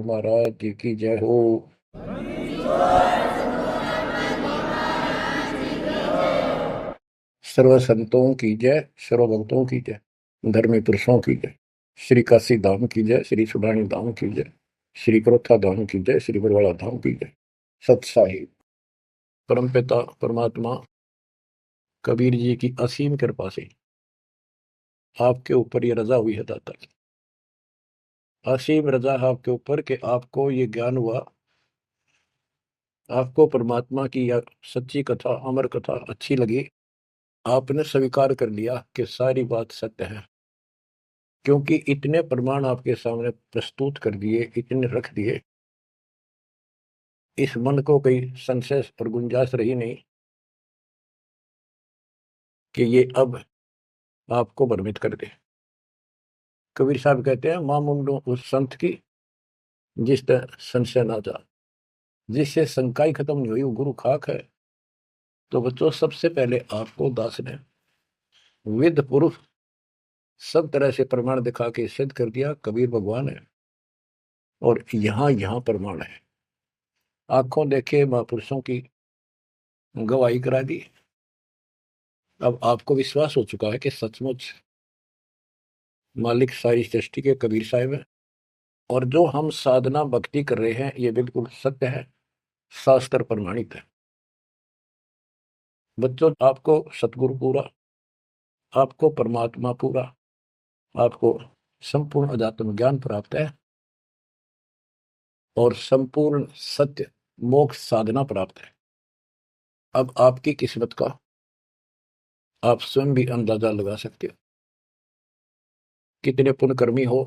महाराज जी की जय हो। सर्व संतों की जय, सर्व भक्तों की जय, धर्मी पुरुषों की जय। श्री काशी धाम की जय, श्री सुडानी धाम की जय, श्री क्रोथा धाम की जय, श्री बरवाड़ा धाम की जय। सत साहिब परमपिता परमात्मा कबीर जी की असीम कृपा से आपके ऊपर ये रजा हुई है दाता की। असीम रजा है आपके ऊपर कि आपको ये ज्ञान हुआ, आपको परमात्मा की यह सच्ची कथा, अमर कथा अच्छी लगी। आपने स्वीकार कर लिया कि सारी बात सत्य है, क्योंकि इतने प्रमाण आपके सामने प्रस्तुत कर दिए, इतने रख दिए, इस मन को कोई संशय और गुंजाइश रही नहीं कि ये अब आपको भ्रमित कर दे। कबीर साहब कहते हैं, मां मुंडो उस संत की जिस तरह संशय ना जा, जिससे शंका ही खत्म नहीं हुई वो गुरु खाक है। तो बच्चों, सबसे पहले आपको दास ने विद प्रूफ सब तरह से प्रमाण दिखा के सिद्ध कर दिया कबीर भगवान है, और यहां यहां प्रमाण है। आंखों देखे महापुरुषों की गवाही करा दी। अब आपको विश्वास हो चुका है कि सचमुच मालिक सारी सृष्टि के कबीर साहिब है, और जो हम साधना भक्ति कर रहे हैं ये बिल्कुल सत्य है, शास्त्र प्रमाणित है। बच्चों, आपको सतगुरु पूरा, आपको परमात्मा पूरा, आपको संपूर्ण अध्यात्म ज्ञान प्राप्त है, और संपूर्ण सत्य मोक्ष साधना प्राप्त है। अब आपकी किस्मत का आप स्वयं भी अंदाजा लगा सकते हो। कितने पुण्यकर्मी हो,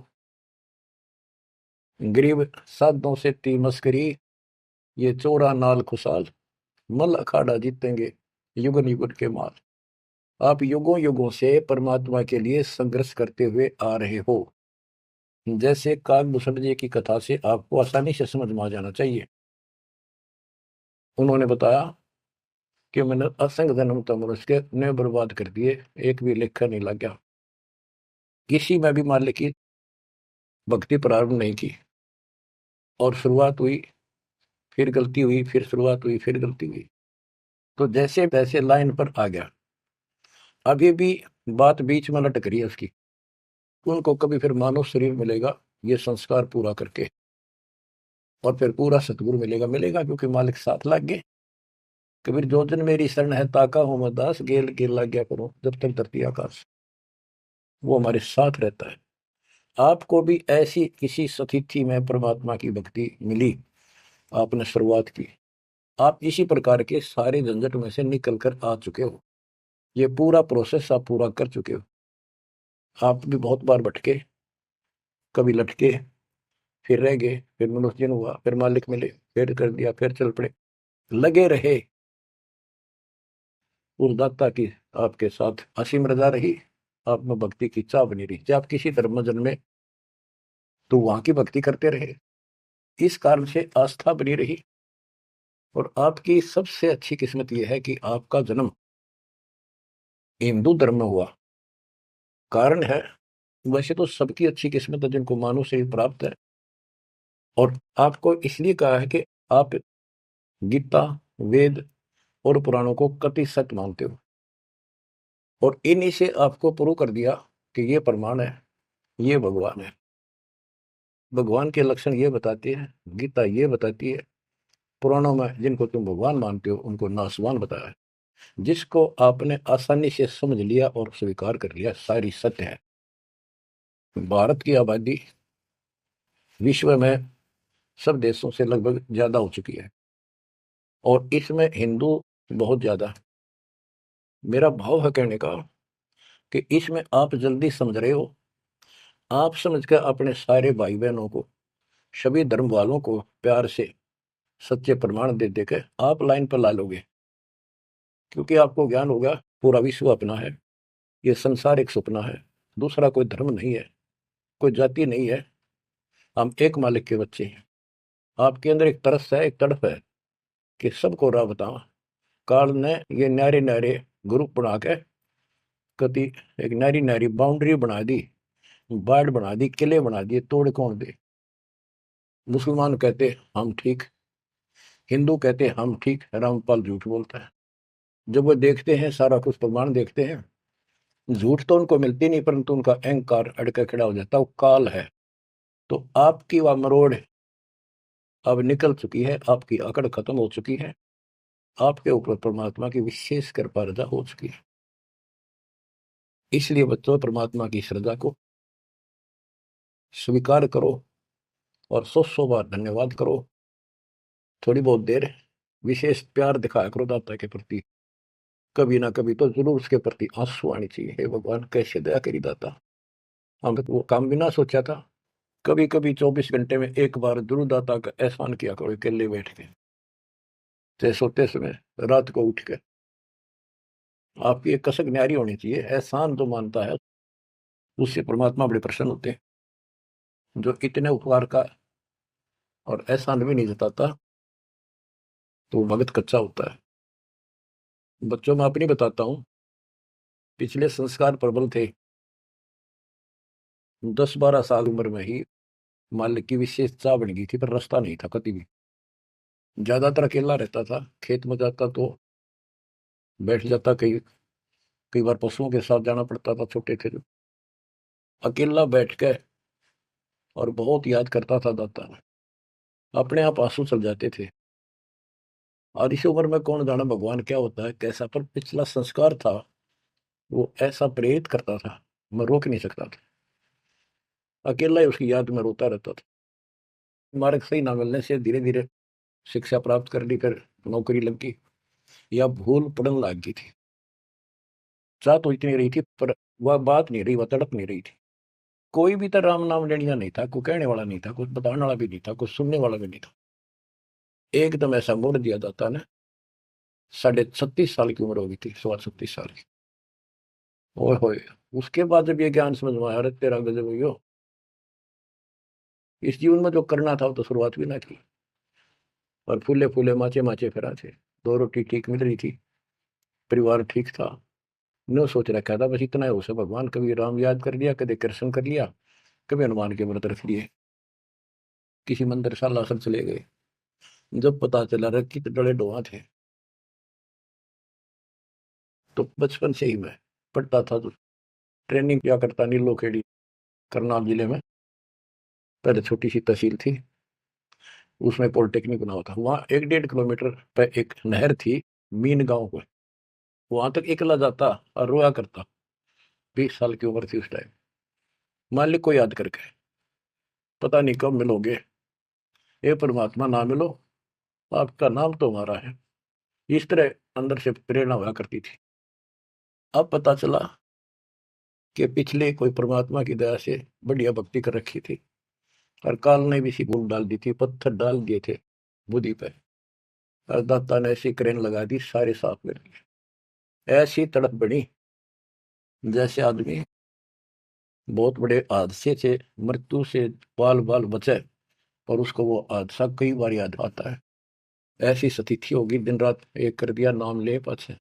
गरीब साधुओं से ती मस्करी, ये चोरा नाल खुशाल, मल अखाड़ा जीतेंगे युगन युगन के माल। आप युगों युगों से परमात्मा के लिए संघर्ष करते हुए आ रहे हो। जैसे काकभूषण जी की कथा से आपको आसानी से समझ में आ जाना चाहिए। उन्होंने बताया कि मैंने असंख्य जन्म तो मनुष्य ने बर्बाद कर दिए, एक भी लेखा नहीं लग गया, किसी में भी मालिक की भक्ति प्रारंभ नहीं की, और शुरुआत हुई फिर गलती हुई, फिर शुरुआत हुई फिर गलती हुई, तो जैसे तैसे लाइन पर आ गया। अभी भी बात बीच में लटक रही है उसकी। उनको कभी फिर मानव शरीर मिलेगा ये संस्कार पूरा करके, और फिर पूरा सतगुरु मिलेगा, मिलेगा क्योंकि मालिक साथ लग गए। कबीर जो जन मेरी शरण है ताका हो मैं दास, गेल गेल लग गया करो जब तक धरती आकाश। वो हमारे साथ रहता है। आपको भी ऐसी किसी स्थिति में परमात्मा की भक्ति मिली, आपने शुरुआत की, आप इसी प्रकार के सारे झंझट में से निकल कर आ चुके हो। ये पूरा प्रोसेस आप पूरा कर चुके हो। आप भी बहुत बार भटके, कभी लटके, फिर रह गए, फिर मनुष्य जन्म हुआ, फिर मालिक मिले, फिर कर दिया, फिर चल पड़े, लगे रहे। उस दाता की आपके साथ असीम रजा रही, आप में भक्ति की चाह बनी रही। जब आप किसी धर्म में जन्मे तो वहां की भक्ति करते रहे, इस कारण से आस्था बनी रही। और आपकी सबसे अच्छी किस्मत यह है कि आपका जन्म हिंदू धर्म में हुआ। कारण है, वैसे तो सबकी अच्छी किस्मत है जिनको मानव शरीर प्राप्त है, और आपको इसलिए कहा है कि आप गीता, वेद और पुराणों को कति सत्य मानते हो, और इन्हीं से आपको प्रूव कर दिया कि ये प्रमाण है, ये भगवान है। भगवान के लक्षण ये बताती है, गीता ये बताती है, पुराणों में जिनको तुम भगवान मानते हो उनको नासवान बताया है। जिसको आपने आसानी से समझ लिया और स्वीकार कर लिया, सारी सत्य है। भारत की आबादी विश्व में सब देशों से लगभग ज्यादा हो चुकी है, और इसमें हिंदू बहुत ज्यादा है। मेरा भाव है कहने का कि इसमें आप जल्दी समझ रहे हो। आप समझ कर अपने सारे भाई बहनों को, सभी धर्म वालों को प्यार से सच्चे प्रमाण दे देकर आप लाइन पर ला लोगे, क्योंकि आपको ज्ञान होगा पूरा विश्व अपना है, ये संसार एक सपना है, दूसरा कोई धर्म नहीं है, कोई जाति नहीं है, हम एक मालिक के बच्चे हैं। आपके अंदर एक तरस है, एक तड़प है कि सबको राह बताओ। काल ने ये न्यारे न्यारे ग्रुप बना के कति एक न्यारी न्यारी बाउंड्री बना दी, बाढ़ बना दी, किले बना दिए, तोड़ कौन दे। मुसलमान कहते हम ठीक, हिंदू कहते हम ठीक, रामपाल झूठ बोलता है। जब वो देखते हैं, सारा कुछ प्रमाण देखते हैं, झूठ तो उनको मिलती नहीं, परंतु उनका अहंकार अड़के खड़ा हो जाता है, वो काल है। तो आपकी वह मरोड़ अब निकल चुकी है, आपकी अकड़ खत्म हो चुकी है, आपके ऊपर परमात्मा की विशेष कृपा रजा हो चुकी है। इसलिए बच्चों, परमात्मा की श्रद्धा को स्वीकार करो और 100 बार धन्यवाद करो। थोड़ी बहुत देर विशेष प्यार दिखाया करो दाता के प्रति, कभी ना कभी तो जरूर उसके प्रति आंसू आनी चाहिए। हे भगवान, कैसे दया करी दाता, हमने तो वो काम भी ना सोचा था। कभी कभी 24 घंटे में एक बार जरूर दाता का एहसान किया करो, अकेले बैठ के, चाहे सोते समय, रात को उठ के। आपकी एक कसक न्यारी होनी चाहिए। एहसान जो मानता है उससे परमात्मा बड़े प्रसन्न होते हैं। जो इतने उपकार का और एहसान भी नहीं जताता तो वो भगत कच्चा होता है। बच्चों, मैं अपनी बताता हूँ, पिछले संस्कार प्रबल थे। 10-12 साल उम्र में ही मालिक की विशेष चाह बन गई थी, पर रास्ता नहीं था कभी भी। ज्यादातर अकेला रहता था, खेत में जाता तो बैठ जाता, कई कई बार पशुओं के साथ जाना पड़ता था, छोटे थे जो। अकेला बैठ के और बहुत याद करता था दाता, अपने आप आंसू चल जाते थे। और इस उम्र में कौन जाना भगवान क्या होता है कैसा, पर पिछला संस्कार था वो ऐसा प्रेरित करता था, मैं रोक नहीं सकता था। अकेला ही उसकी याद में रोता रहता था। मार्ग सही ना मिलने से धीरे धीरे शिक्षा प्राप्त कर ली, फिर नौकरी लग गई, या भूल पड़न लग गई थी। चाह तो इतनी रही थी, पर वह बात नहीं रही, वह तड़प नहीं रही थी। कोई भी तो राम नाम लेनिया नहीं था, कोई कहने वाला नहीं था, कुछ बताने वाला भी नहीं था, कुछ सुनने वाला भी नहीं था। एकदम ऐसा मोड़ दिया जाता ना। 36.5 साल की उम्र हो गई थी, 36.5 साल की। ओए होए, उसके बाद जब ये ज्ञान समझ में आया, अरे तेरा गजब हो, इस जीवन में जो करना था वो तो शुरुआत भी ना की। और फूले फूले माचे माचे फिरा थे, 2 रोटी ठीक मिल रही थी, परिवार ठीक था। न सोच रखा था बस इतना है उसे, भगवान कभी राम याद कर लिया, कभी कृष्ण कर लिया, कभी हनुमान के व्रत रख लिए, किसी मंदिर सालासर चले गए। जब पता चला रखी तो डले डोहा थे। तो बचपन से ही मैं पढ़ता था, तो ट्रेनिंग किया करता नीलो खेड़ी, करनाल जिले में। पहले छोटी सी तहसील थी, उसमें पॉलिटेक्निक बना हुआ था। वहाँ 1-1.5 किलोमीटर पे एक नहर थी, मीन गांव को। वहां तक अकेला जाता और रोया करता। 20 साल की उम्र थी उस टाइम। मालिक को याद करके, पता नहीं कब मिलोगे, हे परमात्मा ना मिलो, आपका नाम तो हमारा है। इस तरह अंदर से प्रेरणा हुआ करती थी। अब पता चला कि पिछले कोई परमात्मा की दया से बढ़िया भक्ति कर रखी थी, और काल ने भी सी भूल डाल दी थी, पत्थर डाल दिए थे बुद्धि पे, और दाता ने ऐसी करेन लगा दी, सारे साफ कर दिए। ऐसी तड़प बढ़ी जैसे आदमी बहुत बड़े हादसे से, मृत्यु से बाल बाल बचे, और उसको वो हादसा कई बार याद आता है। ऐसी स्थिति होगी, दिन रात एक कर दिया, नाम ले पाछे।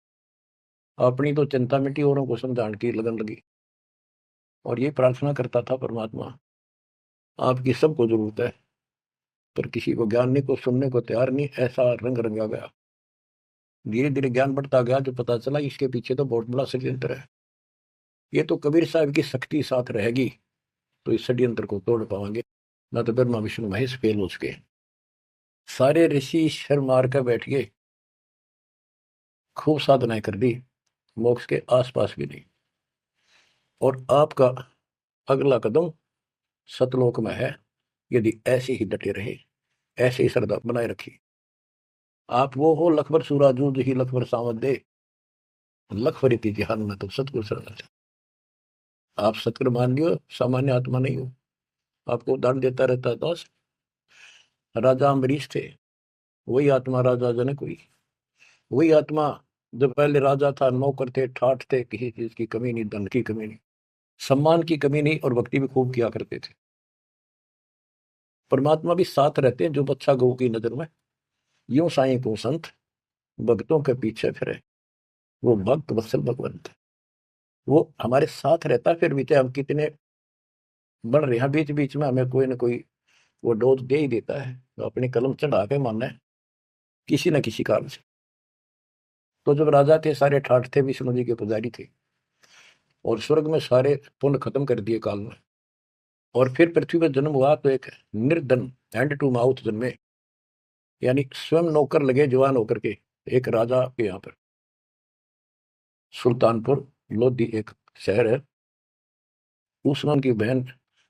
अपनी तो चिंता मिटी, औरों को समझाने की लगन लगी। और ये प्रार्थना करता था, परमात्मा आपकी सबको जरूरत है, पर किसी को ज्ञान नहीं, को सुनने को तैयार नहीं। ऐसा रंग रंगा गया। धीरे धीरे ज्ञान बढ़ता गया, जो पता चला इसके पीछे तो बहुत बड़ा षड्यंत्र है। ये तो कबीर साहब की शक्ति साथ रहेगी तो इस षड्यंत्र को तोड़ पाएंगे, ना तो ब्रह्मा विष्णु महेश फेल हो चुके। सारे ऋषि शर मार कर बैठ गए, खूब साधनाएं कर दी, मोक्ष के आसपास भी नहीं। और आपका अगला कदम सतलोक में है, यदि ऐसे ही डटे रहे, ऐसे ही श्रद्धा बनाए रखी। आप वो हो लखबर सूराजू ही लखबर सावत दे, लखबर ध्यान में तो सतगुरु श्रद्धा। आप सतगुरु मान लियो, सामान्य आत्मा नहीं हो। आपको उदाहरण देता रहता है दोस्त। राजा अम्बरीश थे, वही आत्मा राजा जनक हुई। वही आत्मा जो पहले राजा था, नौकर थे, ठाठ थे, किसी चीज की कमी नहीं, धन की कमी नहीं, सम्मान की कमी नहीं, और भक्ति भी खूब किया करते थे। परमात्मा भी साथ रहते हैं जो बच्चा गौ की नजर में। यूं साईं को संत भक्तों के पीछे फिरे, वो भक्त वत्सल भगवंत। वो हमारे साथ रहता है, फिर भी चाहे हम कितने बढ़ रहे हैं, बीच बीच में हमें कोई ना कोई वो डोज दे ही देता है, तो अपनी कलम चढ़ा के मानना है किसी न किसी कारण से। तो जब राजा थे सारे ठाठ थे, विष्णु जी के पुजारी थे, और स्वर्ग में सारे पुण्य खत्म कर दिए काल में, और फिर पृथ्वी पर जन्म हुआ तो एक निर्धन हैंड टू माउथ जन्मे, यानी स्वयं नौकर लगे जवान होकर के एक राजा के यहाँ पर। सुल्तानपुर लोधी एक शहर है, उसमें उनकी बहन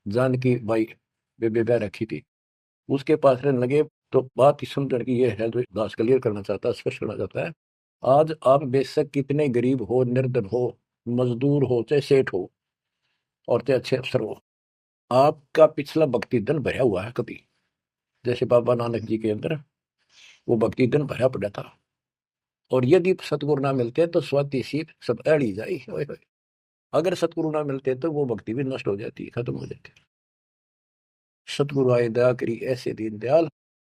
जानकी बाई बेबे ब्याह रखी थी, उसके पास रहने लगे। तो बात ही समझने की ये है, जो दास क्लियर करना चाहता है, स्पष्ट करना चाहता है। आज आप बेशक कितने गरीब हो, निर्धन हो, मजदूर हो, चाहे सेठ हो, और चाहे अच्छे अफसर हो, आपका पिछला भक्ति धन भरा हुआ है कभी। जैसे बाबा नानक जी के अंदर वो भक्ति धन भरा पड़ा था, और यदि सतगुरु ना मिलते तो स्वाति सीप सब अड़ी जाए। ओए होए। अगर सतगुरु ना मिलते तो वो भक्ति भी नष्ट हो जाती, खत्म हो जाती। सतगुरु आए दया करी ऐसे दीन दयाल,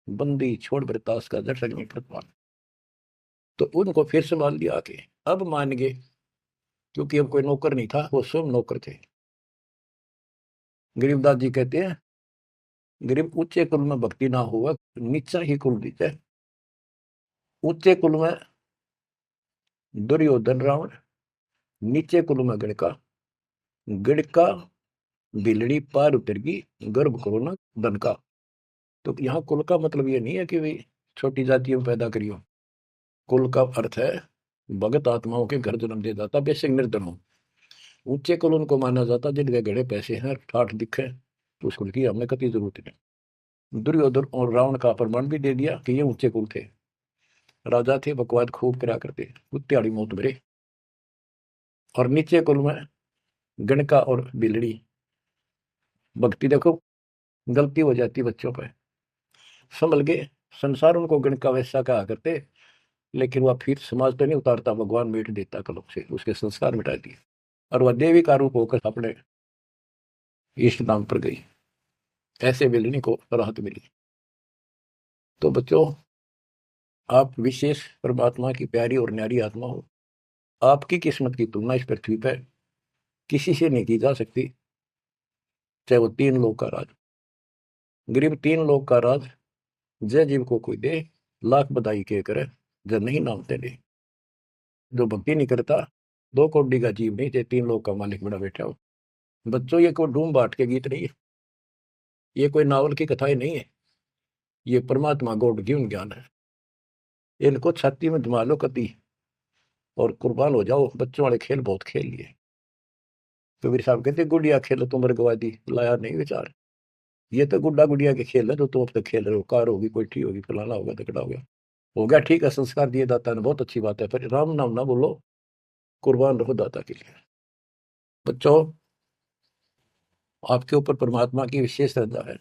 बंदी छोड़ बरतास का दर्शन में कृपाल। तो उनको फिर संभाल लिया आके, अब मान गए, क्योंकि अब कोई नौकर नहीं था, वो स्वयं नौकर थे। गरीबदास जी कहते हैं, गरीब ऊंचे कुल में भक्ति ना हुआ, नीचा ही कुल दीजिए। ऊंचे कुल में दुर्योधन रावण, नीचे कुल में गणका, गणका बिलड़ी पार उतर गई, गर्भ करो ना धन का। तो यहाँ कुल का मतलब ये नहीं है कि भाई छोटी जातियों में पैदा करियो। कुल का अर्थ है भगत आत्माओं के घर जन्म दे जाता, बेसिक निर्धन हो। ऊंचे कुल उनको माना जाता जिनके घड़े पैसे हैं, ठाठ दिखे, तो उस कुल की हमें कति जरूरत नहीं। दुर्योधन और रावण का प्रमाण भी दे दिया कि ये ऊंचे कुल थे, राजा थे, बकवाद खूब करा करते, कुत्तेआड़ी मौत भरे। और नीचे कुल में गणका और बिलड़ी, भक्ति देखो गलती हो जाती बच्चों पर, संभल गए। संसार उनको गणका वैसा कहा करते, लेकिन वह फिर समाज तो नहीं उतारता, भगवान मिट देता कलम से, उसके संस्कार मिटा दिए, और वह देवी का रूप होकर अपने इष्ट नाम पर गई। ऐसे बिलनी को राहत मिली। तो बच्चों, आप विशेष परमात्मा की प्यारी और न्यारी आत्मा हो। आपकी किस्मत की तुलना इस पृथ्वी पर किसी से नहीं की जा सकती, चाहे वो तीन लोग का राज। गरीब तीन लोग का राज जय जीव को कोई दे, लाख बधाई के करे, जब नहीं नामते दे। जो भक्ति नहीं करता, दो कौड़ी का जीव नहीं, चाहे तीन लोग का मालिक बड़ा बैठा हो। बच्चों, ये कोई डूम बाट के गीत नहीं है, ये कोई नावल की कथाएं नहीं है, ये परमात्मा गॉड गिवन ज्ञान है। इनको छाती में जमा लो कति, और कुर्बान हो जाओ। बच्चों वाले खेल बहुत खेल लिए। कबीर साहब कहते, गुड़िया खेल तुम गवादी, लाया नहीं विचार। ये तो गुड्डा गुड़िया के खेल है जो तुम अब तक खेल रहे हो। कार होगी, कोठी होगी, फलाना होगा, तकड़ा हो गया ठीक है, संस्कार दिए दाता ने, बहुत अच्छी बात है, पर राम नाम ना बोलो, कुर्बान रहो दाता के लिए। बच्चों, आपके ऊपर परमात्मा की विशेष श्रद्धा है,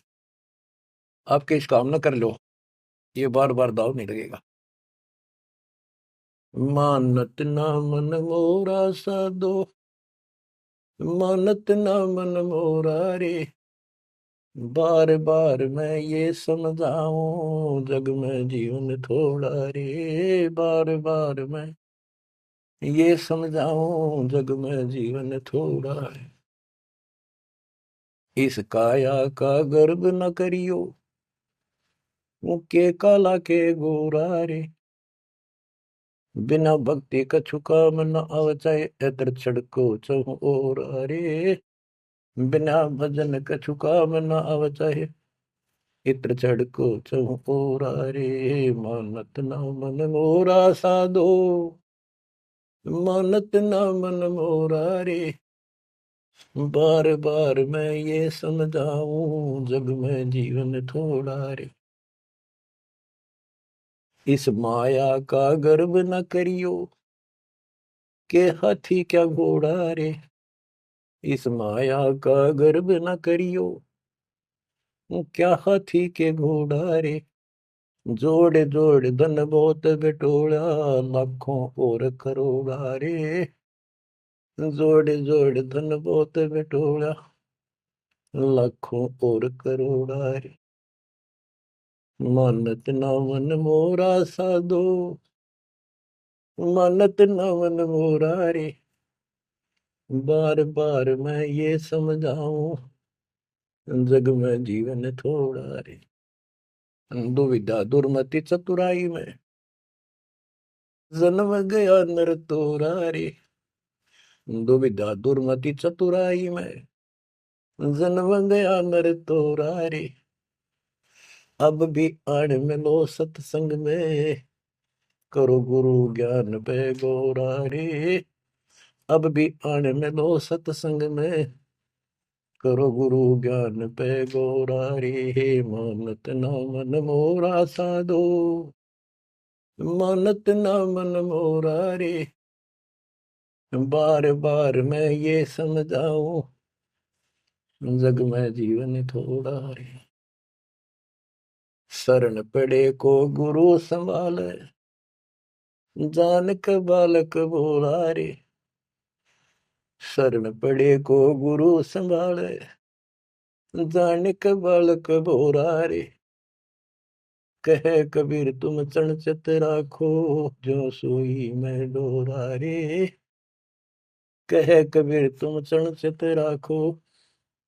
आपके इस काम न कर लो, ये बार बार दाव नहीं लगेगा। मानत ना मन मोरा साधो, मानत ना मन मोरा रे, बार बार मैं ये समझाऊं, जग में जीवन थोड़ा रे, बार बार मैं ये समझाऊं, जग में जीवन थोड़ा है। इस काया का गर्व न करियो, मुके काला के गोरा रे, बिना भक्ति कछु काम न आवचाए, एतर छड़को चहु और रे, बिना भजन कछु काम न आवचाए, इत्र छड़को चहु और रे, मानत न मन मोरा साधो, मानत न मन मोरा रे, बार बार मैं ये समझाऊं, जग में जीवन थोड़ा रे। इस माया का गर्व न करियो, के हाथी क्या घोड़ा रे, इस माया का गर्व न करियो, क्या हाथी के घोड़ा रे, जोड़ जोड़ धन बहुत बटोला, लाखों और करोड़ा रे, जोड़ जोड़ धन बहुत बटोला, लाखों और करोड़ा रे, मानत ना मन मोरा साधो, मानत ना मन मोरा रे, बार बार मैं ये समझाऊं, जग में जीवन थोड़ा रे, दुविधा दुर्मति चतुराई में जन्म गया नर तोरा रे, दुविधा दुर्मति चतुराई में जन्म गया नर तोरा रे, अब भी आड़ मिलो सत्संग में, करो गुरु ज्ञान पे गोरा रे, अब भी आड़ मिलो सत्संग में, करो गुरु ज्ञान पे गोरा रे, मानत ना मन मोरा साधो, मानत ना मन मोरा रे, बार बार मैं ये समझाऊं, जग में जीवन थोड़ा रे, शरण पड़े को गुरु संभाले, जान के बालक बोला रे, शरण पड़े को गुरु संभाले, जान के बालक बोला रे, कहे कबीर तुम चरण चित राखो, जो सोई मैं डोरा रे, कहे कबीर तुम चरण चित राखो,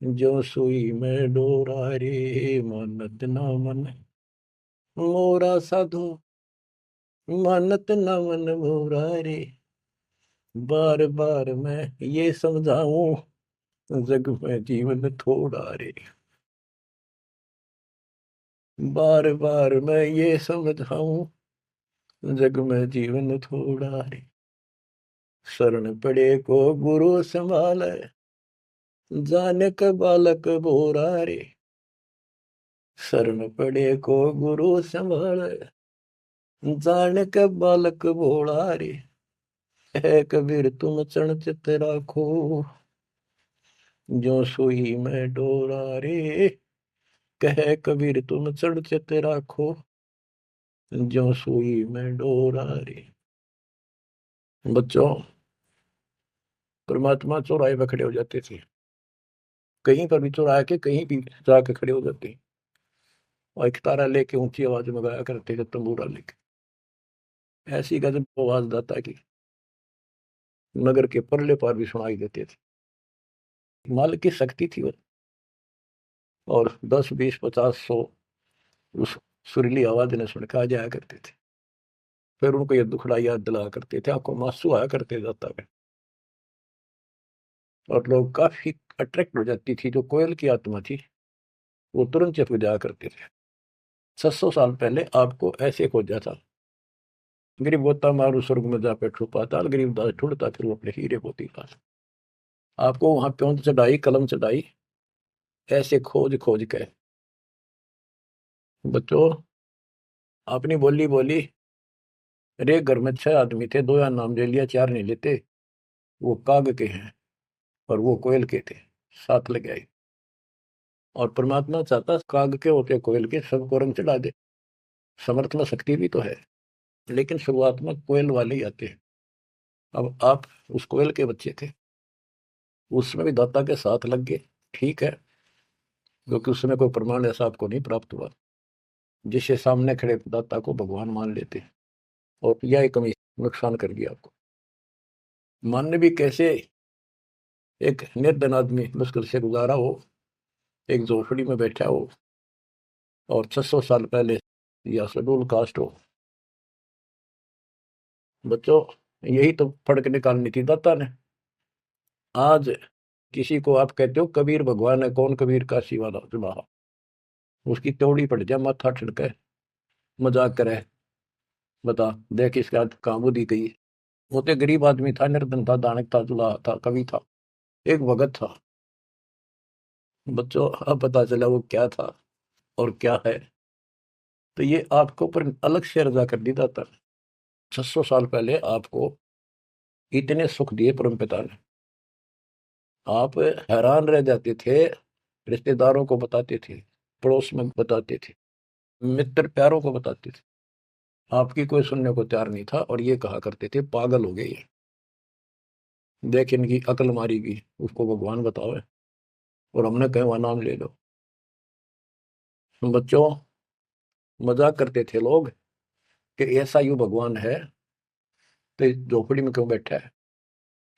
जो सोई मैं डोरा रे, मानत ना मन मोरा साधो, मानत न मन मोरा रे, बार बार मैं ये समझाऊं, जग में जीवन थोड़ा रे, बार बार मैं ये समझाऊं, जग में जीवन थोड़ा रे, शरण पड़े को गुरु संभाले, जाने का बालक बोरा रे, शरण पड़े को गुरु संभाले, जाने का बालक बोला रे, है कबीर तुम चरण चित राखो, जो सोई मैं डोरा रे, कहे कबीर तुम चढ़ चित राखो, जो सोई मैं डोरा रे। बच्चों, परमात्मा चौराहे पर खड़े हो जाते थे, कहीं पर भी चौराहे के कहीं भी जाके खड़े हो जाते, और एक तारा लेके ऊंची आवाज में गाया करते थे, तंबूरा लेके, ऐसी गजब आवाज दाता की नगर के परले पार भी सुनाई देते थे। मालिक की शक्ति थी वो, और 10 20 50 100 उस सुरीली आवाज ने सुन के आ जाया करते थे। फिर उनको ये दुखड़ा याद दिलाया करते थे, आंखों में आंसू आया करते दाता में, और लोग काफी अट्रैक्ट हो जाती थी। जो कोयल की आत्मा थी वो तुरंत चुप जाया करते थे। 600 साल पहले आपको ऐसे खोजा था, गरीब गोता मारू स्वर्ग में जा पे छुपा था, गरीब दास ढूंढता फिर वो अपने हीरे मोती पास। आपको वहां प्योंत चढ़ाई, कलम चढ़ाई, ऐसे खोज खोज के। बच्चों, अपनी बोली बोली, रे घर में 6 आदमी थे, 2 या नाम ले लिया, 4 नहीं लेते, वो काग के हैं और वो कोयल के थे, साथ लगे आए। और परमात्मा चाहता काग के होते कोयल के सबको रंग चढ़ा दे, समर्थ में शक्ति भी तो है, लेकिन शुरुआत में कोयल वाले ही आते हैं। अब आप उस कोयल के बच्चे थे, उसमें भी दाता के साथ लग गए, ठीक है, क्योंकि उस समय कोई प्रमाण ऐसा आपको नहीं प्राप्त हुआ जिससे सामने खड़े दाता को भगवान मान लेते, और यह कमी नुकसान कर गया आपको। मानने भी कैसे, एक निर्धन आदमी मुश्किल से गुजारा हो, एक झोपड़ी में बैठा हो, और 600 साल पहले या शेड्यूल कास्ट हो। बच्चों, यही तो फर्क निकालनी थी दाता ने। आज किसी को आप कहते हो कबीर भगवान है, कौन कबीर का सिवा जुबाहा, उसकी त्योड़ी पड़ जाए, माथा ठिड़के, मजाक करे, बता देख इसका काम बुद्धि गई। वो तो गरीब आदमी था, निर्धन था, दानक था, जुलाहा था, कवि था, एक भगत था। बच्चों, अब पता चला वो क्या था और क्या है। तो ये आपको पर अलग से रजा कर दी दाता ने। 600 साल पहले आपको इतने सुख दिए परम पिता ने, आप हैरान रह जाते थे, रिश्तेदारों को बताते थे, पड़ोस में बताते थे, मित्र प्यारों को बताते थे, आपकी कोई सुनने को तैयार नहीं था, और ये कहा करते थे पागल हो गए ये, देख इनकी अकल मारी गई, उसको भगवान बताओ, और हमने कहे वह नाम ले लो। बच्चों, मजाक करते थे लोग कि ऐसा यू भगवान है तो झोपड़ी में क्यों बैठा है,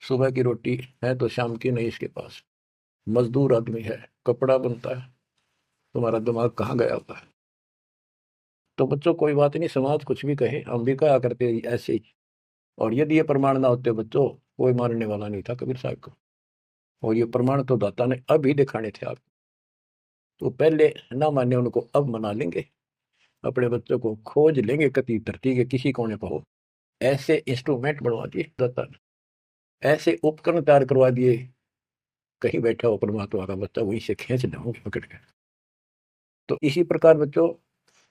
सुबह की रोटी है तो शाम की नहीं इसके पास, मजदूर आदमी है, कपड़ा बनता है, तुम्हारा दिमाग कहाँ गया होता है। तो बच्चों कोई बात नहीं, समाज कुछ भी कहे, हम भी कहा करते ऐसे ही। और यदि ये प्रमाण ना होते बच्चों, कोई मानने वाला नहीं था कबीर साहब को। और ये प्रमाण तो दाता ने अभी दिखाने थे आप। तो पहले ना माने उनको, अब मना लेंगे। अपने बच्चों को खोज लेंगे कति धरती के किसी कोने पर हो, ऐसे इंस्ट्रूमेंट बनवा दिए दाता ने, ऐसे उपकरण तैयार करवा दिए। कहीं बैठा हो परमात्मा का बच्चा, वहीं से खींच लाऊंगे पकड़ के। तो इसी प्रकार बच्चों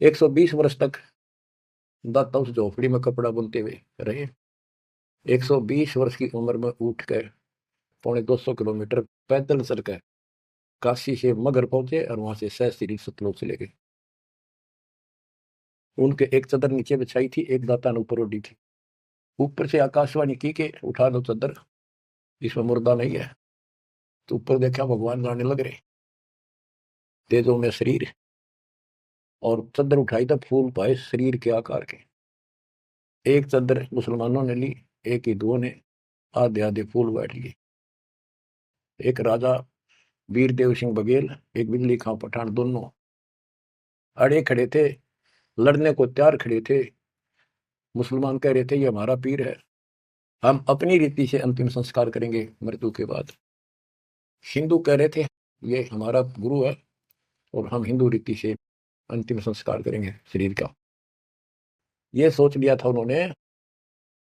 120 वर्ष तक दाता उस झोपड़ी में कपड़ा बुनते हुए रहे। 120 वर्ष की उम्र में उठ कर 250 किलोमीटर पैदल चल कर काशी से मगर पहुंचे, और वहां से सहस्त्री सतलोक से लेके उनके एक चादर नीचे बिछाई थी, एक दाता ने ऊपर ओढ़ी थी। ऊपर से आकाशवाणी की के उठा लो चादर, इसमें मुर्दा नहीं है। तो ऊपर देखा भगवान जाने लग रहे, तेजों में शरीर, और चादर उठाई तो फूल पाए शरीर के आकार के। एक चादर मुसलमानों ने ली, एक हिंदुओं ने आधे आधे फूल बैठ लिए। एक राजा वीर देव सिंह बघेल, एक बिजली खां पठान, दोनों अड़े खड़े थे, लड़ने को तैयार खड़े थे। मुसलमान कह रहे थे ये हमारा पीर है, हम अपनी रीति से अंतिम संस्कार करेंगे मृत्यु के बाद। हिंदू कह रहे थे ये हमारा गुरु है, और हम हिंदू रीति से अंतिम संस्कार करेंगे शरीर का। ये सोच लिया था उन्होंने,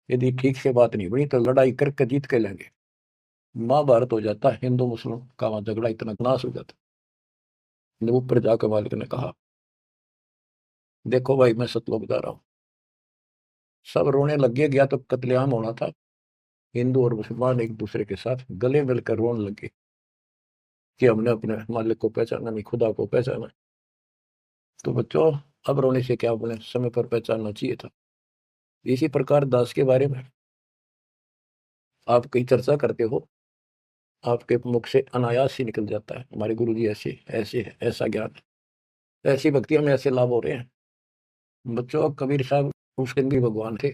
यदि ठीक से बात नहीं बनी तो लड़ाई करके जीत के लेंगे। महाभारत हो जाता, हिंदू मुस्लिम का वहां झगड़ा इतना नाश हो जाता। ऊपर जाकर मालिक ने कहा देखो भाई मैं सतलोक जा रहा हूँ। सब रोने लग गया तो कत्लेआम होना था। हिंदू और मुसलमान एक दूसरे के साथ गले मिलकर रोने लगे कि हमने अपने मालिक को पहचाना नहीं, खुदा को पहचाना। तो बच्चों अब रोने से क्या, बोले समय पर पहचानना चाहिए था। इसी प्रकार दास के बारे में आप कहीं चर्चा करते हो, आपके मुख से अनायास ही निकल जाता है हमारे गुरु जी ऐसे ऐसे है, ऐसा ज्ञान है, ऐसी भक्ति हमें ऐसे लाभ हो रहे हैं। बच्चों कबीर साहब उस दिन भी भगवान थे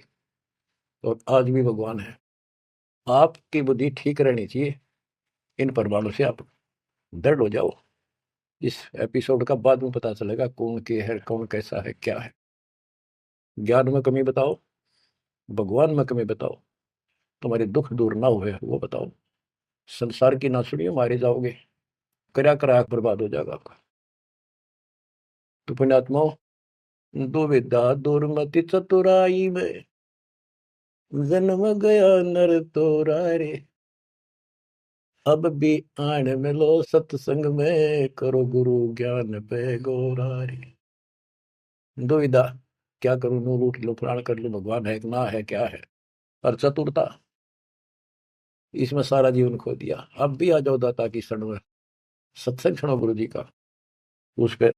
और आज भी भगवान है। आपकी बुद्धि ठीक रहनी चाहिए, इन प्रमाणों से आप दृढ़ हो जाओ। इस एपिसोड का बाद में पता चलेगा कौन के है, कौन कैसा है, क्या है। ज्ञान में कमी बताओ, भगवान में कमी बताओ, तुम्हारे दुख दूर ना हुए वो बताओ। संसार की ना सुनियो, मारे जाओगे, करा करा बर्बाद हो जाएगा आपका। तो पुण्यात्माओं, दुविधा दुर्मति चतुराई में जन्म गया नर तोरा रे। अब भी आन मिलो सत्संग में, करो गुरु ज्ञान पे गोरा रे। दुविधा, क्या करूं, नू रूठ लो, प्राण कर लो, भगवान है ना है, क्या है। और चतुरता, इसमें सारा जीवन खो दिया। अब भी आ जाओ दाता की शरण में, सत्संग सुनो गुरु जी का, उस पर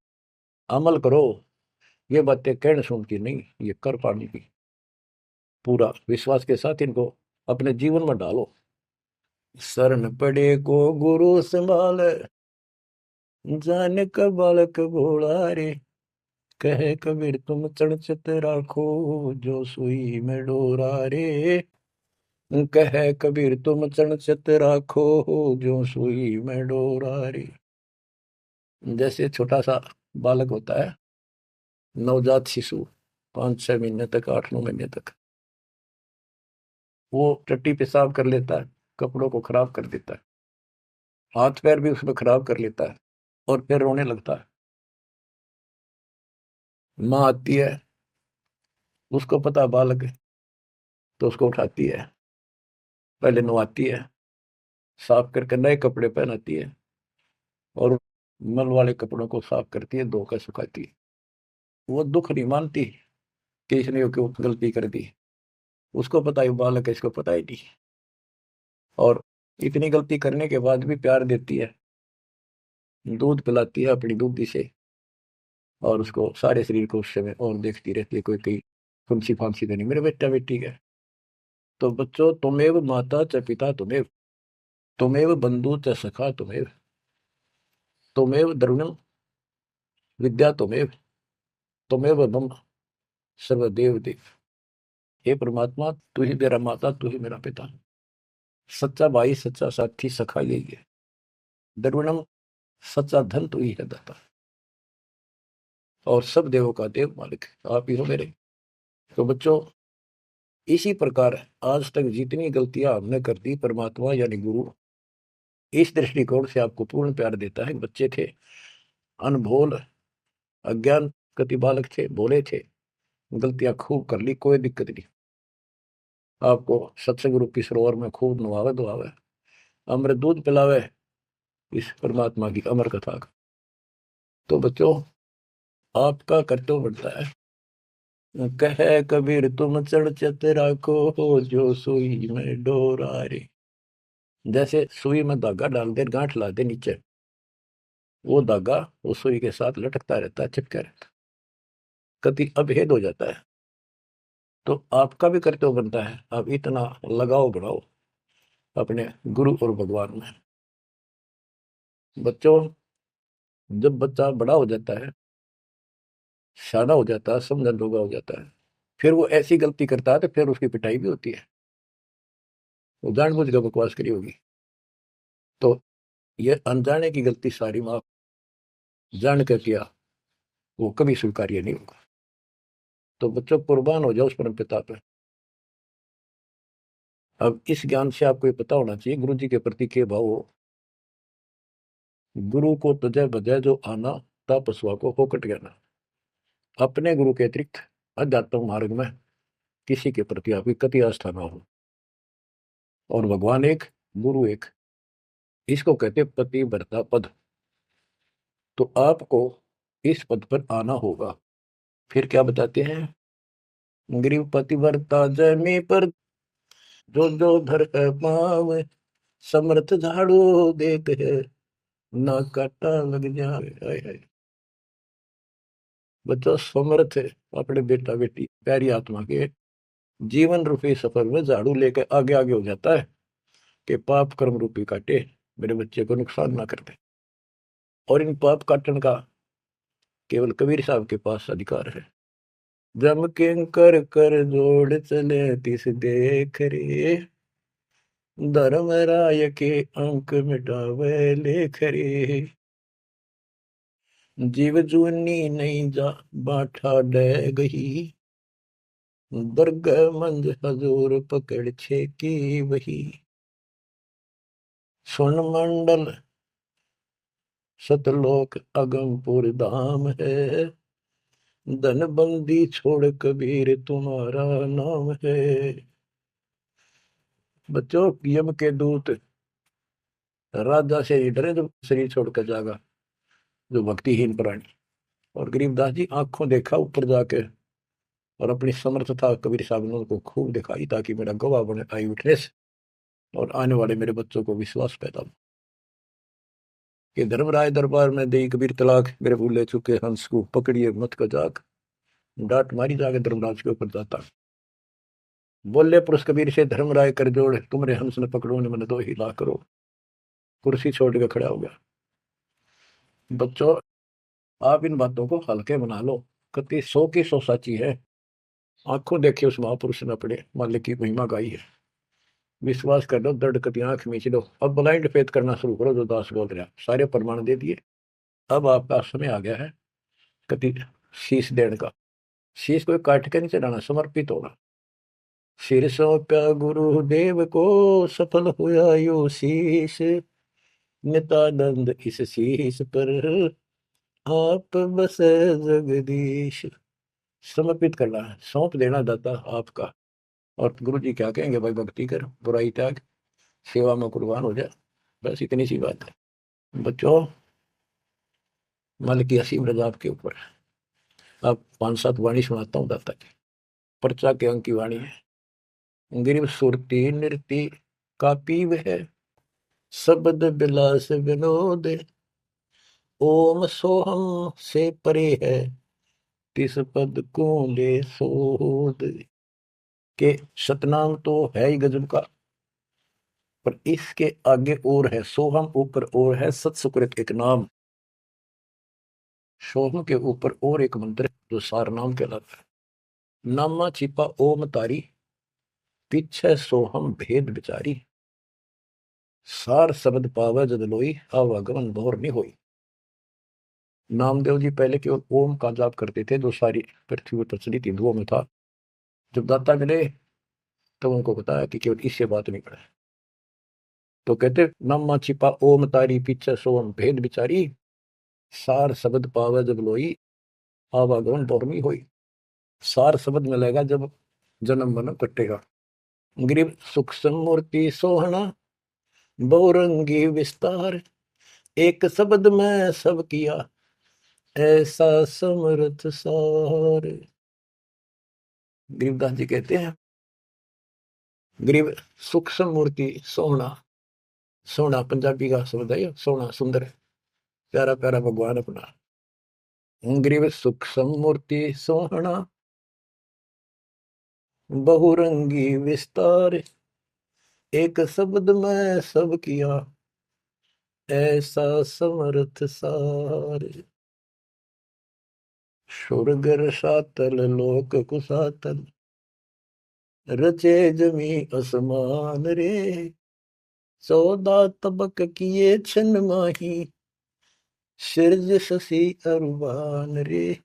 अमल करो। ये बातें कहने सुन की नहीं, ये कर पाने की। पूरा विश्वास के साथ इनको अपने जीवन में डालो। शरण पड़े को गुरु संभाल, जाने का बालक भोला रे। कहे कबीर तुम चढ़ राखो, जो सुई में डोरा रे। कहे कबीर तुम चढ़ राखो, जो सुई में डोरा रे। जैसे छोटा सा बालक होता है, नवजात शिशु, 5-6 महीने तक, 8-9 महीने तक, वो टट्टी पेशाब कर लेता है, कपड़ों को खराब कर देता है, हाथ पैर भी उसमें खराब कर लेता है, और फिर रोने लगता है। माँ आती है, उसको पता बालक है, तो उसको उठाती है, पहले नवाती है, साफ करके नए कपड़े पहनाती है, और मल वाले कपड़ों को साफ करती है, धोकर सुखाती है। वो दुख नहीं मानती कि इसने क्यों गलती कर दी। उसको पता है बालक है, इसको पता ही नहीं। और इतनी गलती करने के बाद भी प्यार देती है, दूध पिलाती है अपनी दूधी से, और उसको सारे शरीर को उस समय और देखती रहती है, कोई कहीं फुंसी फांसी तो नहीं मेरे बेटा बेटी है। तो बच्चों, तुमेव माता च पिता तुमेव, तुमेव बंधु च सखा तुमेव, तुमेव द्रविणम विद्या तुमेव, तुमेव मम सर्वदेव देव। हे परमात्मा, तू ही मेरा माता, तू ही मेरा पिता, सच्चा भाई, सच्चा साथी, सखा यही है। द्रविणम, सच्चा धन तू ही है दाता। और सब देवों का देव मालिक आप ही हो मेरे। तो बच्चों, इसी प्रकार आज तक जितनी गलतियां हमने कर दी, परमात्मा यानी गुरु इस दृष्टिकोण से आपको पूर्ण प्यार देता है। बच्चे थे, अनभोल, अज्ञान, कति बालक थे, भोले थे, गलतियां खूब कर ली, कोई दिक्कत नहीं। आपको सत्संग रूपी सरोवर में खूब नवावे धुआवे, अमृत दूध पिलावे इस परमात्मा की अमर कथा का। तो बच्चों, आपका कर्तव्य बनता है, कहे कबीर तुम चढ़ चतरा को, जो सुई में डोरा रे। जैसे सुई में धागा डाल दे, गांठ ला दे नीचे, वो धागा उस सुई के साथ लटकता रहता है, चिपका रहता है, कति अभेद हो जाता है। तो आपका भी कर्तव्य बनता है, आप इतना लगाव बढ़ाओ अपने गुरु और भगवान में। बच्चों, जब बच्चा बड़ा हो जाता है, शाना हो जाता है, समझन रोगा हो जाता है, फिर वो ऐसी गलती करता है तो फिर उसकी पिटाई भी होती है। वो जानबूझ कर बकवास करी होगी, तो ये अनजाने की गलती सारी माफ जान कर किया, वो कभी स्वीकार्य नहीं होगा। तो बच्चों, कुर्बान हो जाओ उस परम पिता पे। अब इस ज्ञान से आपको ये पता होना चाहिए गुरु जी के प्रति के भाव हो। गुरु को तजय बजय जो आना, तापसवा को होकट ज्ञाना। अपने गुरु के अतिरिक्त अध्यात्म मार्ग में किसी के प्रति आपकी कति आस्था ना हो। और भगवान एक, गुरु एक, इसको कहते पति भरता पद। तो आपको इस पद पर आना होगा। फिर क्या बताते हैं, ग्रीव पति भरता जमी पर, जो जो धर पाव, समर्थ झाड़ू देते है, ना काटा लग जाए। बच्चा समर्थ है अपने बेटा बेटी प्यारी आत्मा के जीवन रूपी सफर में झाड़ू लेकर आगे आगे हो जाता है कि पाप कर्म रूपी काटे मेरे बच्चे को नुकसान ना कर दे। और इन पाप काटन का केवल कबीर साहब के पास अधिकार है। जम किंकर कर जोड़ चले तिस देख रे, धर्म राय के अंक मिटावे लेख रे। जीव जूनी नहीं जा बाठा डह गई, दर्ग मंज हजूर पकड़ छे की वही। स्वर्ण मंडल सतलोक अगमपुर धाम है, धन बंदी छोड़ कबीर तुम्हारा नाम है। बच्चों, यम के दूत राजा से डरे जो शरीर छोड़कर जागा, जो भक्तिहीन प्राणी। और गरीबदास जी आंखों देखा ऊपर जाके, और अपनी समर्थता कबीर साहब ने उनको खूब दिखाई, ताकि मेरा गवाह बने, आई विटनेस, और आने वाले मेरे बच्चों को विश्वास पैदा हो कि धर्मराय दरबार में दे कबीर तलाक, मेरे भूले चुके हंस को पकड़िए मत का जाक। डांट मारी जाके धर्मराज के ऊपर जाता, बोले पुरुष कबीर से धर्मराय कर जोड़, तुमरे हंस न पकड़ो ने मन दो ही ला करो। कुर्सी छोड़ के खड़ा हो गया। बच्चों, आप इन बातों को हल्के बना लो, कति 100 की 100 साची है। आंखों देखिए उस महापुरुष ने अपने मालिक की महिमा गाई है, विश्वास कर लो, दर्द कति आंख मीच लो। अब ब्लाइंड फेथ करना शुरू करो, जो दास बोल रहा, सारे प्रमाण दे दिए। अब आपका समय आ गया है कति शीश देने का। शीश कोई काट के नहीं चढ़ाना, समर्पित होना। सिर सौंपा गुरुदेव को, सफल हुआ यो शीश, नितानंद इस शीश पर आप बस जगदीश। समर्पित करना है, सौंप देना दाता आपका। और गुरु जी क्या कहेंगे, भाई भक्ति कर, बुराई त्याग, सेवा में कुर्बान हो जाए, बस इतनी सी बात है। बच्चों, मालिक की असीम रजा आपके ऊपर। अब 5-7 वाणी सुनाता हूँ दाता की, पर्चा के अंक की वाणी है। गिरिव सुरती नृति का पीव है, शब्द बिलास विनोद, ओम सोहम से परे है, तिस पद को ले सोद। के सतनाम तो है ही गजब का, पर इसके आगे और है, सोहम ऊपर और है, सत सुकृत एक नाम। सोहम के ऊपर और एक मंत्र जो सार नाम कहलाता है। नामा छिपा ओम तारी, पीछे सोहम भेद विचारी, सार शब्द पावे जद लोई, आवागमन भोर नहीं होई। नामदेव जी पहले केवल ओम का जाप करते थे, जो सारी पृथ्वी पर प्रचलित हिंदुओं में था। जब दाता मिले तब उनको बताया कि केवल इससे बात नहीं पड़े। तो कहते, नामा छिपा ओम तारी पीछे सोम भेद बिचारी, सार शब्द पावे जब लोई, आवागमन पौर्मी होई। सार शब्द मिलेगा जब जन्म मन कटेगा। ग्रीव सूक्ष्म मूर्ति सोहना, बहुरंगी विस्तार, एक शब्द में सब किया, ऐसा समर्थ सार। गरीबदास जी कहते हैं, गरीब सूक्ष्म मूर्ति सोहना, सोना पंजाबी का शब्द है, सोना सुंदर है, प्यारा प्यारा भगवान अपना। गरीब सूक्ष्म मूर्ति सोहना, बहुरंगी विस्तार, एक शब्द में सब किया, ऐसा समर्थ सार। स्वर्ग रसातल लोक कुसातल, रचे जमी असमान रे, 14 तबक किए छन माही, सिरज शशि अरुबान रे,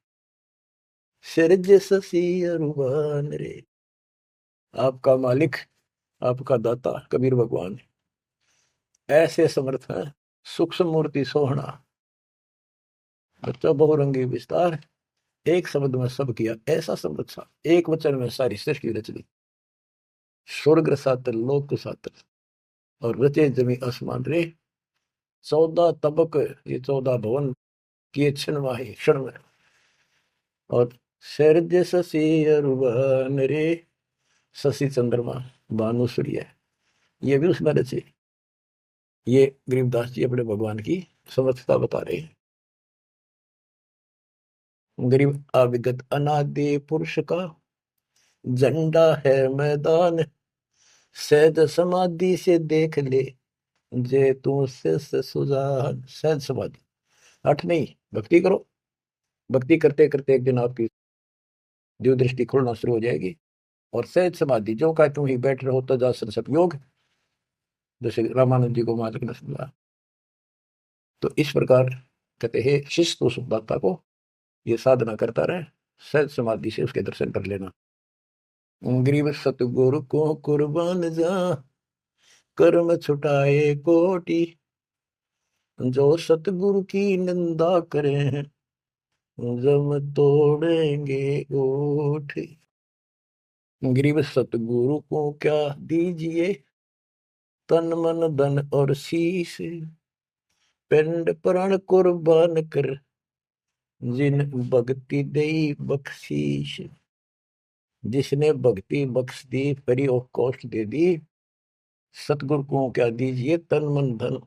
सिरज शशि अरुबान रे। आपका मालिक, आपका दाता कबीर भगवान ऐसे समर्थ है। सूक्ष्म मूर्ति सोहना, बच्चा बहुरंगी विस्तार, एक शब्द में सब किया, ऐसा समर्थ सा, एक वचन में सारी सृष्टि रच दी। स्वर्ग सातल लोक सातल, और रचे जमी आसमान रे, 14 तबक, ये 14 भवन किए क्षण वाही, क्षण में। और शरज शशि अरुबन रे, शशि चंद्रमा भानु सूर्य, ये भी उसमें रचे। ये गरीबदास जी अपने भगवान की समर्थता बता रहे हैं। गरीब अविगत अनादि पुरुष का झंडा है मैदान, सहज समाधि से देख ले, जे तू से सुजान। सहज समाधि, हठ नहीं, भक्ति करो। भक्ति करते करते एक दिन आपकी दिव्य दृष्टि खुलना शुरू हो जाएगी। और सहज समाधि, जो का तुम ही बैठ रहो तजासन सब योग, जैसे रामानंद जी को मालिक ने समझा। तो इस प्रकार कहते हैं, शिष्य तो सुखदाता को ये साधना करता रहे, सहज समाधि से उसके दर्शन कर लेना। गरीब सतगुरु को कुर्बान जा, कर्म छुटाए कोटि, जो सतगुरु की निंदा करें, जम तोड़ेंगे ओठ। गरीब सतगुरु को क्या दीजिए, तन मन धन और शीश, पिंड प्राण कुर्बान कर, जिन भक्ति दई बख्शीश। जिसने भक्ति बख्श दी, फ्री ऑफ कॉस्ट दे दी, सतगुरु को क्या दीजिए, तन मन धन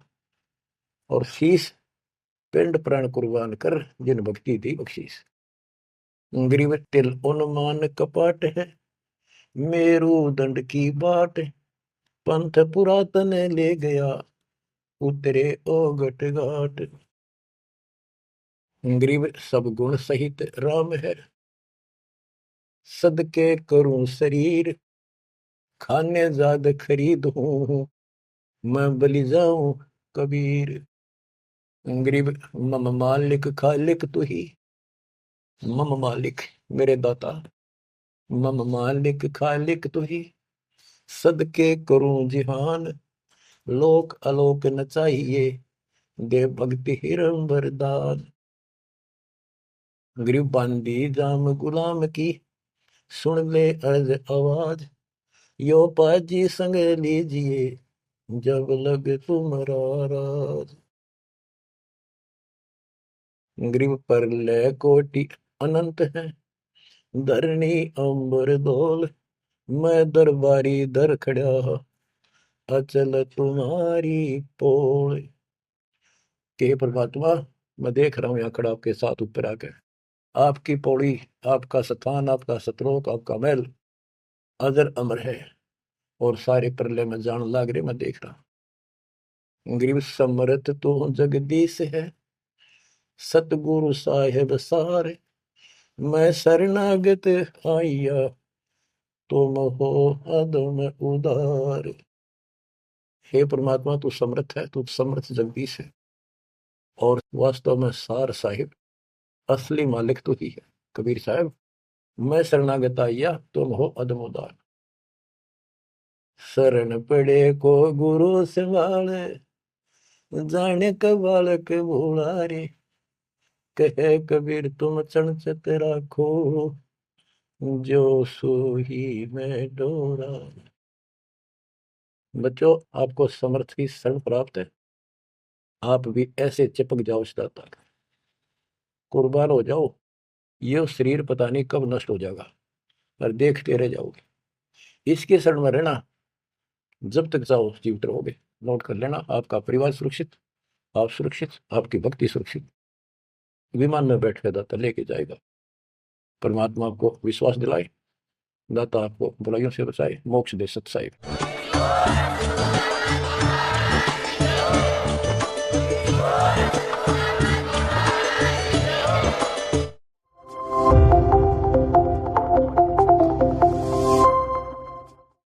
और शीश, पिंड प्राण कुर्बान कर, जिन भक्ति दी बख्शीश। गरीब तिल उन्मान कपाट है, मेरू दंड की बाट, पंथ पुरातन ले गया, उतरे ओगट घाट। गरीब सब गुण सहित राम है, सदके करूं शरीर, खाने जाद खरीद हूं, मैं बलि जाऊं कबीर। गरीब मम मालिक खालिक तू ही, मम मालिक मेरे दाता, मम मालिक खालिक तू ही, सदके करूं जिहान, लोक अलोक न चाहिए, दे भक्ति हिरम वरदान। गरीब बांदी जाम गुलाम की, सुन ले अर्ज आवाज, यो पाजी संग लीजिए, जब लग तुम्हारा राज। गरीब पर ले कोटि अनंत है, धरणी अंबर दोल, मैं दरबारी दर खड़ा, अचल तुम्हारी पोल। के परमात्मा, मैं देख रहा हूं यहाँ खड़ा आपके साथ ऊपर आकर, आपकी पौड़ी, आपका स्थान, आपका सतलोक, आपका महल अजर अमर है, और सारे प्रलय में जान लाग रहे, मैं देख रहा हूं। गरीब समर्थ तो जगदीश है, सतगुरु साहेब सारे, मैं शरणागत आइया, तुम हो अदम उदार। हे परमात्मा, तू समर्थ है, तू समर्थ जगदीश है, और वास्तव में सार साहिब असली मालिक तो ही है। कबीर साहब, मैं शरणागत आया, तुम हो अदमोदार। शरण पड़े को गुरु संभाले, जाने का बालक भोला रे। कहे कबीर तुम चणचत राखो, जो सोही में डोरा। बच्चों, आपको समर्थ की शरण प्राप्त है। आप भी ऐसे चिपक जाओ इस दाता का, कुर्बान हो जाओ। ये शरीर पता नहीं कब नष्ट हो जाएगा, पर देखते रह जाओगे। इसके शरण में रहना, जब तक जाओ जीवित रहोगे। नोट कर लेना, आपका परिवार सुरक्षित, आप सुरक्षित, आपकी भक्ति सुरक्षित। विमान में बैठ कर दाता लेके जाएगा। परमात्मा आपको विश्वास दिलाए, दाता आपको बुराइयों से बचाए, मोक्ष दे सत्साई।